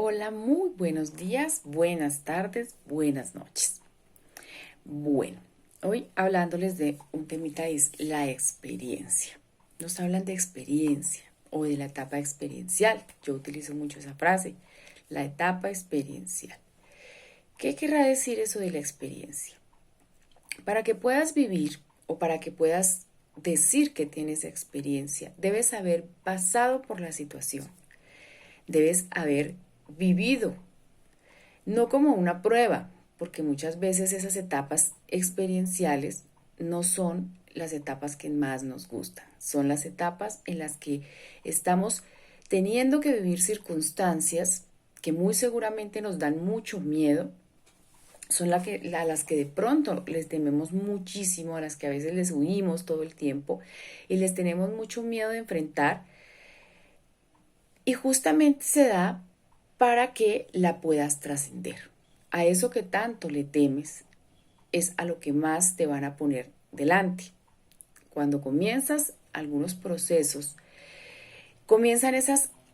Hola, muy buenos días, buenas tardes, buenas noches. Bueno, hoy hablándoles de un temita es la experiencia. Nos hablan de experiencia o de la etapa experiencial. Yo utilizo mucho esa frase, la etapa experiencial. ¿Qué querrá decir eso de la experiencia? Para que puedas vivir o para que puedas decir que tienes experiencia, debes haber pasado por la situación, debes haber vivido, no como una prueba, porque muchas veces esas etapas experienciales no son las etapas que más nos gustan, son las etapas en las que estamos teniendo que vivir circunstancias que muy seguramente nos dan mucho miedo, son las que de pronto les tememos muchísimo, a las que a veces les huimos todo el tiempo y les tenemos mucho miedo de enfrentar, y justamente se da para que la puedas trascender. A eso que tanto le temes es a lo que más te van a poner delante. Cuando comienzas algunos procesos, comienzan a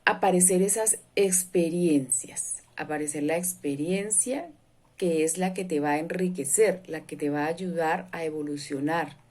aparecer esas experiencias, aparecer la experiencia que es la que te va a enriquecer, la que te va a ayudar a evolucionar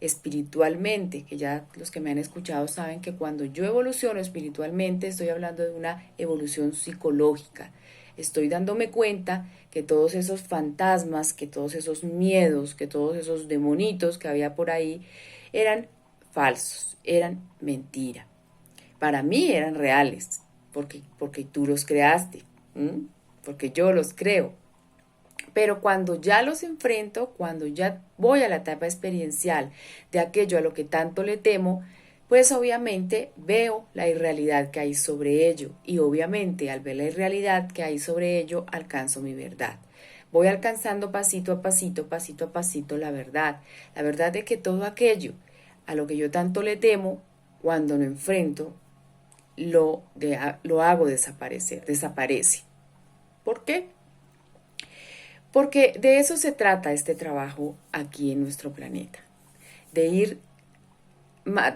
espiritualmente, que ya los que me han escuchado saben que cuando yo evoluciono espiritualmente estoy hablando de una evolución psicológica. Estoy dándome cuenta que todos esos fantasmas, que todos esos miedos, que todos esos demonitos que había por ahí eran falsos, eran mentira. Para mí eran reales, porque tú los creaste, ¿m? Porque yo los creo. Pero cuando ya los enfrento, cuando ya voy a la etapa experiencial de aquello a lo que tanto le temo, pues obviamente veo la irrealidad que hay sobre ello y obviamente al ver la irrealidad que hay sobre ello alcanzo mi verdad. Voy alcanzando pasito a pasito la verdad de que todo aquello a lo que yo tanto le temo, cuando lo enfrento, lo hago desaparecer, desaparece. ¿Por qué? Porque de eso se trata este trabajo aquí en nuestro planeta, de ir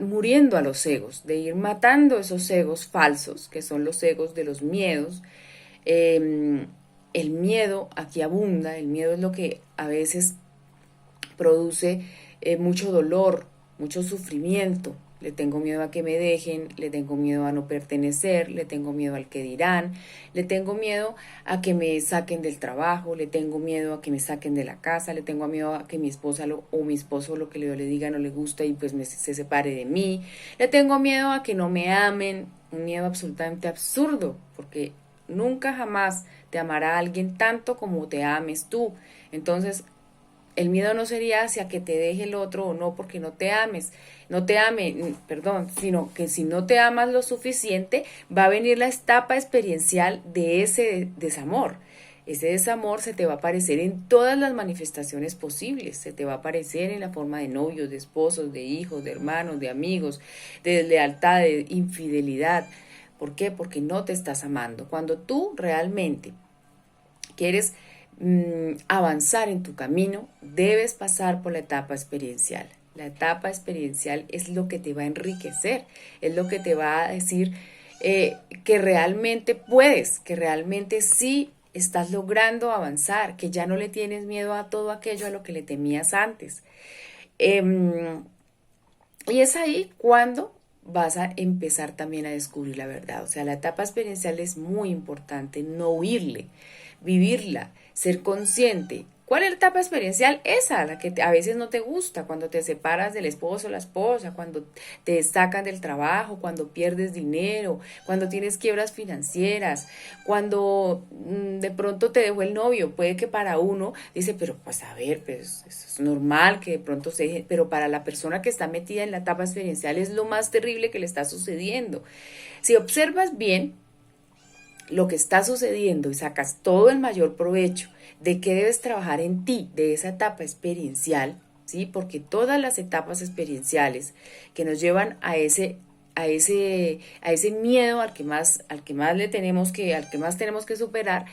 muriendo a los egos, de ir matando esos egos falsos, que son los egos de los miedos. Eh, el miedo aquí abunda, el miedo es lo que a veces produce mucho dolor, mucho sufrimiento. Le tengo miedo a que me dejen, le tengo miedo a no pertenecer, le tengo miedo al que dirán, le tengo miedo a que me saquen del trabajo, le tengo miedo a que me saquen de la casa, le tengo miedo a que mi esposa o mi esposo lo que yo le diga no le gusta y pues se separe de mí, le tengo miedo a que no me amen, un miedo absolutamente absurdo, porque nunca jamás te amará alguien tanto como te ames tú. Entonces, el miedo no sería hacia que te deje el otro o no porque no te ames, no te ame, perdón, sino que si no te amas lo suficiente, va a venir la etapa experiencial de ese desamor. Ese desamor se te va a aparecer en todas las manifestaciones posibles, se te va a aparecer en la forma de novios, de esposos, de hijos, de hermanos, de amigos, de deslealtad, de infidelidad. ¿Por qué? Porque no te estás amando. Cuando tú realmente quieres avanzar en tu camino, debes pasar por la etapa experiencial. La etapa experiencial es lo que te va a enriquecer, es lo que te va a decir que realmente puedes, que realmente sí estás logrando avanzar, que ya no le tienes miedo a todo aquello a lo que le temías antes. Eh, y es ahí cuando vas a empezar también a descubrir la verdad. O sea, la etapa experiencial es muy importante, no huirle, vivirla, ser consciente. ¿Cuál es la etapa experiencial? Esa, la que a veces no te gusta, cuando te separas del esposo o la esposa, cuando te sacan del trabajo, cuando pierdes dinero, cuando tienes quiebras financieras, cuando de pronto te dejó el novio. Puede que para uno dice, pero pues a ver, pues eso es normal que de pronto se deje, pero para la persona que está metida en la etapa experiencial es lo más terrible que le está sucediendo. Si observas bien lo que está sucediendo y sacas todo el mayor provecho de qué debes trabajar en ti, de esa etapa experiencial, ¿sí? Porque todas las etapas experienciales que nos llevan a ese miedo al que más le tenemos al que más tenemos que superar,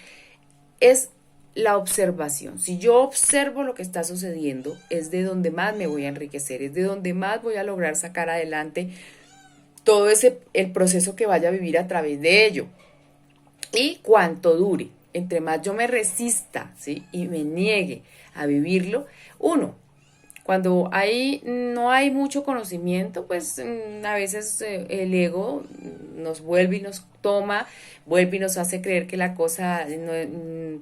es la observación. Si yo observo lo que está sucediendo, es de donde más me voy a enriquecer, es de donde más voy a lograr sacar adelante todo el proceso que vaya a vivir a través de ello. Y cuanto dure, entre más yo me resista, ¿sí? Y me niegue a vivirlo, uno, cuando no hay mucho conocimiento, pues a veces el ego nos vuelve y nos toma, vuelve y nos hace creer que la cosa no,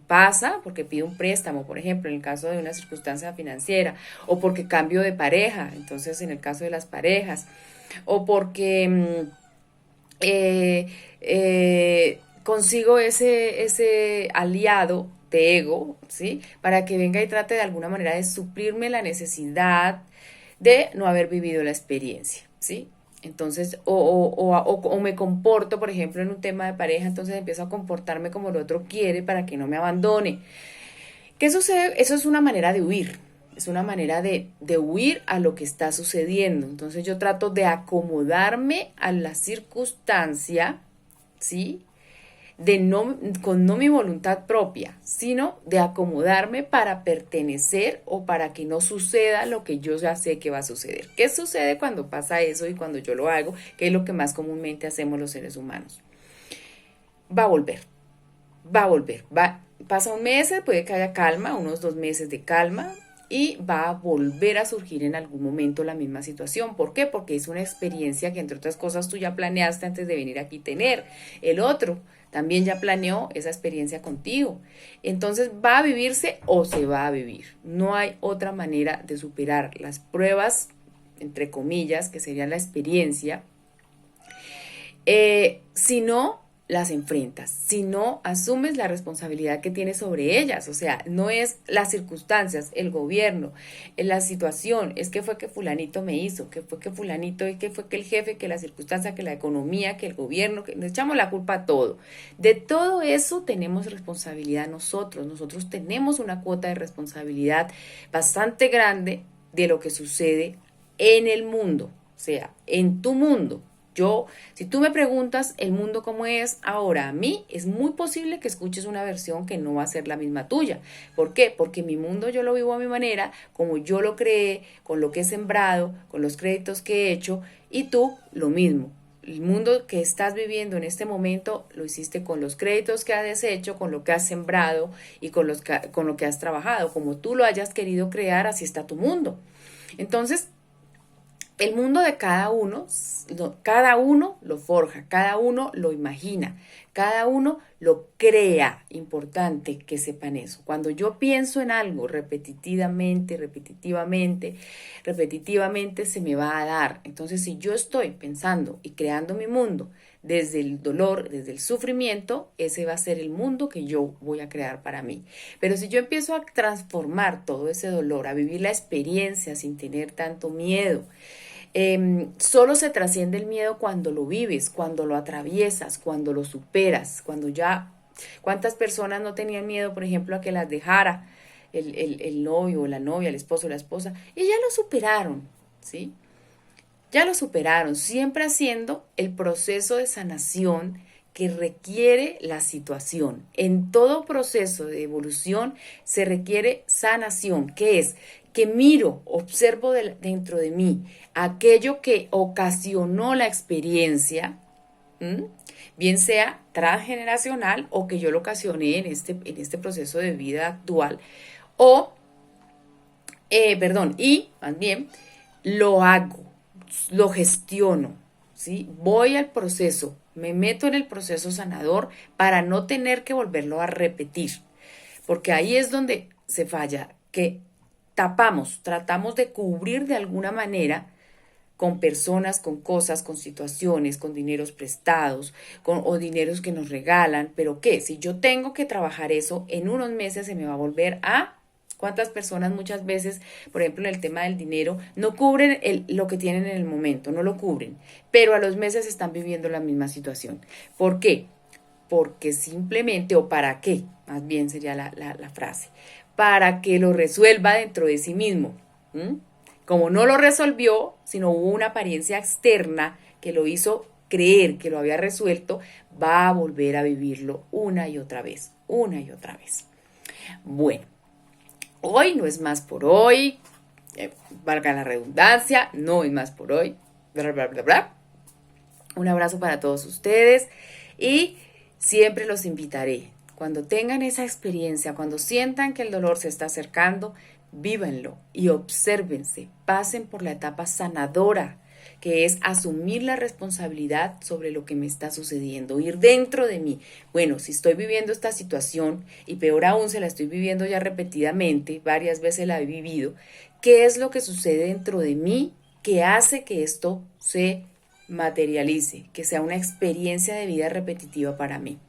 pasa porque pide un préstamo, por ejemplo, en el caso de una circunstancia financiera, o porque cambio de pareja, entonces en el caso de las parejas, o porque consigo ese aliado de ego, ¿sí? Para que venga y trate de alguna manera de suplirme la necesidad de no haber vivido la experiencia, ¿sí? Entonces, o me comporto, por ejemplo, en un tema de pareja, entonces empiezo a comportarme como el otro quiere para que no me abandone. ¿Qué sucede? Eso es una manera de huir, es una manera de huir a lo que está sucediendo. Entonces yo trato de acomodarme a la circunstancia, ¿sí? De no, con no mi voluntad propia, sino de acomodarme para pertenecer o para que no suceda lo que yo ya sé que va a suceder. ¿Qué sucede cuando pasa eso y cuando yo lo hago? ¿Qué es lo que más comúnmente hacemos los seres humanos? Va a volver, va a volver, pasa un mes, puede que haya calma, unos 2 meses de calma, y va a volver a surgir en algún momento la misma situación. ¿Por qué? Porque es una experiencia que, entre otras cosas, tú ya planeaste antes de venir aquí tener. El otro también ya planeó esa experiencia contigo. Entonces va a vivirse o se va a vivir. No hay otra manera de superar las pruebas, entre comillas, que sería la experiencia, si no las enfrentas, si no asumes la responsabilidad que tienes sobre ellas. O sea, no es las circunstancias, el gobierno, la situación, es que fue que fulanito me hizo, que fue que fulanito, y que fue que el jefe, que la circunstancia, que la economía, que el gobierno, que nos echamos la culpa a todo. De todo eso tenemos responsabilidad nosotros tenemos una cuota de responsabilidad bastante grande de lo que sucede en el mundo, o sea, en tu mundo. Si tú me preguntas el mundo cómo es ahora, a mí es muy posible que escuches una versión que no va a ser la misma tuya. ¿Por qué? Porque mi mundo yo lo vivo a mi manera, como yo lo creé, con lo que he sembrado, con los créditos que he hecho, y tú lo mismo. El mundo que estás viviendo en este momento lo hiciste con los créditos que has hecho, con lo que has sembrado y con lo que has trabajado. Como tú lo hayas querido crear, así está tu mundo. Entonces, el mundo de cada uno lo forja, cada uno lo imagina, cada uno lo crea. Importante que sepan eso. Cuando yo pienso en algo repetitivamente se me va a dar. Entonces, si yo estoy pensando y creando mi mundo desde el dolor, desde el sufrimiento, ese va a ser el mundo que yo voy a crear para mí. Pero si yo empiezo a transformar todo ese dolor, a vivir la experiencia sin tener tanto miedo, solo se trasciende el miedo cuando lo vives, cuando lo atraviesas, cuando lo superas, cuando ya... ¿Cuántas personas no tenían miedo, por ejemplo, a que las dejara el novio o la novia, el esposo o la esposa? Y ya lo superaron, ¿sí? Ya lo superaron, siempre haciendo el proceso de sanación que requiere la situación. En todo proceso de evolución se requiere sanación, que es que miro, observo dentro de mí aquello que ocasionó la experiencia, ¿m? Bien sea transgeneracional o que yo lo ocasioné en este proceso de vida actual, o, y más bien lo hago, lo gestiono, ¿sí? Voy al proceso, me meto en el proceso sanador para no tener que volverlo a repetir, porque ahí es donde se falla, que tratamos de cubrir de alguna manera con personas, con cosas, con situaciones, con dineros prestados, o dineros que nos regalan, pero ¿qué? Si yo tengo que trabajar eso, en unos meses se me va a volver a... ¿Cuántas personas muchas veces, por ejemplo, en el tema del dinero, no cubren lo que tienen en el momento, no lo cubren, pero a los meses están viviendo la misma situación? ¿Por qué? Porque simplemente, o para qué, más bien sería la frase, para que lo resuelva dentro de sí mismo. ¿Mm? Como no lo resolvió, sino hubo una apariencia externa que lo hizo creer que lo había resuelto, va a volver a vivirlo una y otra vez, una y otra vez. Bueno, hoy no es más por hoy, valga la redundancia, no es más por hoy, bla, bla, bla, bla. Un abrazo para todos ustedes y Siempre los invitaré. Cuando tengan esa experiencia, cuando sientan que el dolor se está acercando, vívanlo y obsérvense, pasen por la etapa sanadora, que es asumir la responsabilidad sobre lo que me está sucediendo, ir dentro de mí. Bueno, si estoy viviendo esta situación, y peor aún se la estoy viviendo ya repetidamente, varias veces la he vivido, ¿qué es lo que sucede dentro de mí que hace que esto se materialice, que sea una experiencia de vida repetitiva para mí?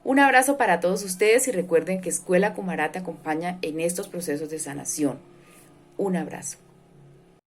Un abrazo para todos ustedes y recuerden que Escuela Kumara te acompaña en estos procesos de sanación. Un abrazo.